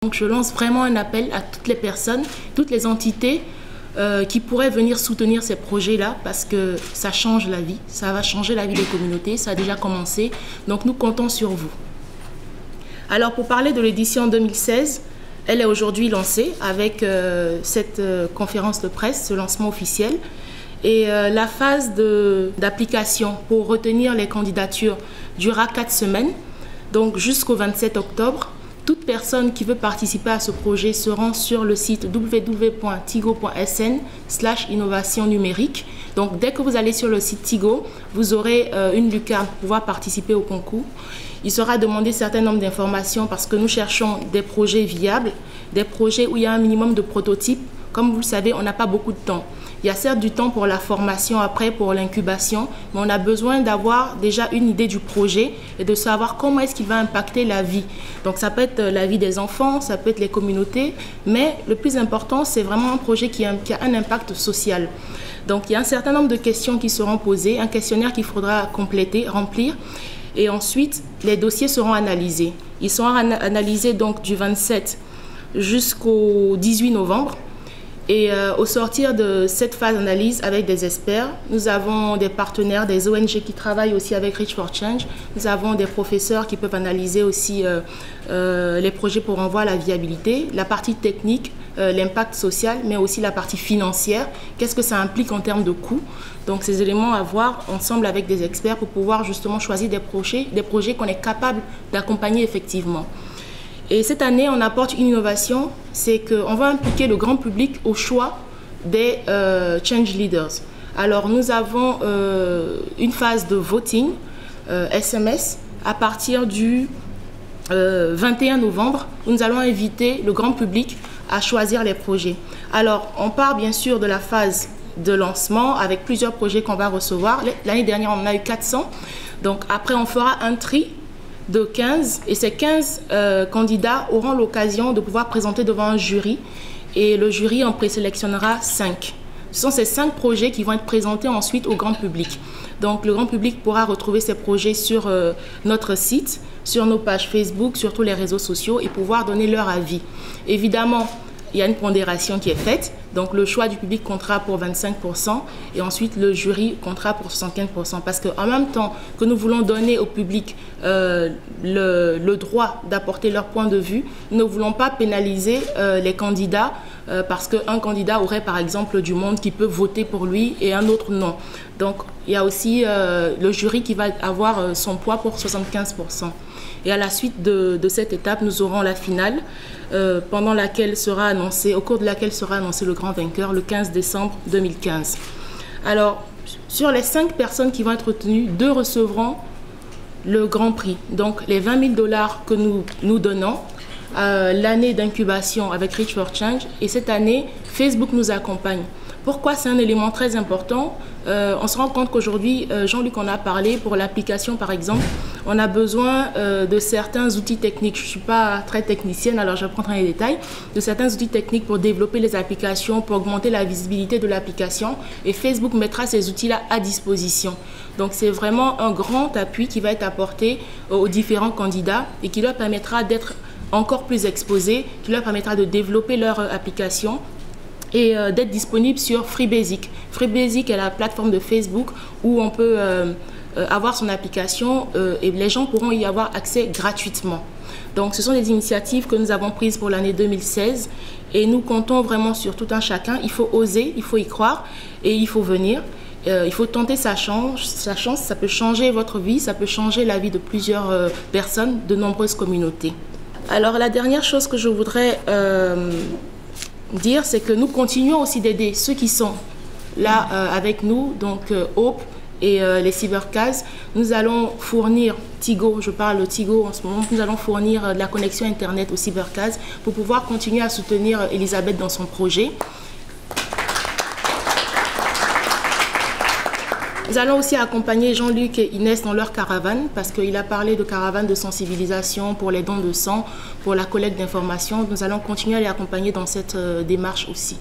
Donc je lance vraiment un appel à toutes les personnes, toutes les entités qui pourraient venir soutenir ces projets-là parce que ça change la vie, ça va changer la vie des communautés, ça a déjà commencé, donc nous comptons sur vous. Alors pour parler de l'édition 2016, elle est aujourd'hui lancée avec cette conférence de presse, ce lancement officiel. Et la phase d'application pour retenir les candidatures durera 4 semaines, donc jusqu'au 27 octobre. Toute personne qui veut participer à ce projet se rend sur le site www.tigo.sn/innovation numérique. Donc dès que vous allez sur le site Tigo, vous aurez une lucarne pour pouvoir participer au concours. Il sera demandé un certain nombre d'informations parce que nous cherchons des projets viables, des projets où il y a un minimum de prototypes. Comme vous le savez, on n'a pas beaucoup de temps. Il y a certes du temps pour la formation après, pour l'incubation, mais on a besoin d'avoir déjà une idée du projet et de savoir comment est-ce qu'il va impacter la vie. Donc ça peut être la vie des enfants, ça peut être les communautés, mais le plus important, c'est vraiment un projet qui a un impact social. Donc il y a un certain nombre de questions qui seront posées, un questionnaire qu'il faudra compléter, remplir, et ensuite les dossiers seront analysés. Ils seront analysés donc du 27 jusqu'au 18 novembre. Et au sortir de cette phase d'analyse avec des experts, nous avons des partenaires, des ONG qui travaillent aussi avec Reach for Change. Nous avons des professeurs qui peuvent analyser aussi les projets pour renvoi à la viabilité, la partie technique, l'impact social, mais aussi la partie financière. Qu'est-ce que ça implique en termes de coûts? Donc ces éléments à voir ensemble avec des experts pour pouvoir justement choisir des projets qu'on est capable d'accompagner effectivement. Et cette année, on apporte une innovation, c'est qu'on va impliquer le grand public au choix des change leaders. Alors, nous avons une phase de voting SMS à partir du 21 novembre, où nous allons inviter le grand public à choisir les projets. Alors, on part bien sûr de la phase de lancement avec plusieurs projets qu'on va recevoir. L'année dernière, on en a eu 400. Donc, après, on fera un tri de 15 et ces 15 candidats auront l'occasion de pouvoir présenter devant un jury et le jury en présélectionnera 5. Ce sont ces 5 projets qui vont être présentés ensuite au grand public. Donc le grand public pourra retrouver ces projets sur notre site, sur nos pages Facebook, sur tous les réseaux sociaux et pouvoir donner leur avis. Évidemment, il y a une pondération qui est faite, donc le choix du public comptera pour 25% et ensuite le jury comptera pour 75%. Parce qu'en même temps que nous voulons donner au public le droit d'apporter leur point de vue, nous ne voulons pas pénaliser les candidats parce qu'un candidat aurait par exemple du monde qui peut voter pour lui et un autre non. Donc il y a aussi le jury qui va avoir son poids pour 75%. Et à la suite de cette étape, nous aurons la finale pendant laquelle sera annoncé, au cours de laquelle sera annoncé le grand vainqueur le 15 décembre 2015. Alors, sur les 5 personnes qui vont être retenues, 2 recevront le grand prix. Donc, les 20 000 $ que nous donnons, l'année d'incubation avec Reach for Change. Et cette année, Facebook nous accompagne. Pourquoi? C'est un élément très important. On se rend compte qu'aujourd'hui, Jean-Luc en a parlé, pour l'application par exemple, on a besoin de certains outils techniques. Je ne suis pas très technicienne, alors je vais prendre les détails. De certains outils techniques pour développer les applications, pour augmenter la visibilité de l'application. Et Facebook mettra ces outils-là à disposition. Donc c'est vraiment un grand appui qui va être apporté aux différents candidats et qui leur permettra d'être encore plus exposés, qui leur permettra de développer leur application et d'être disponible sur FreeBasic. FreeBasic est la plateforme de Facebook où on peut avoir son application et les gens pourront y avoir accès gratuitement. Donc ce sont des initiatives que nous avons prises pour l'année 2016 et nous comptons vraiment sur tout un chacun. Il faut oser, il faut y croire et il faut venir. Il faut tenter sa chance, ça peut changer votre vie, ça peut changer la vie de plusieurs personnes, de nombreuses communautés. Alors la dernière chose que je voudrais dire, c'est que nous continuons aussi d'aider ceux qui sont là avec nous, donc Hope et les Cybercase. Nous allons fournir Tigo, je parle de Tigo en ce moment, nous allons fournir de la connexion Internet aux Cybercase pour pouvoir continuer à soutenir Elisabeth dans son projet. Nous allons aussi accompagner Jean-Luc et Inès dans leur caravane parce qu'il a parlé de caravane de sensibilisation pour les dons de sang, pour la collecte d'informations. Nous allons continuer à les accompagner dans cette démarche aussi.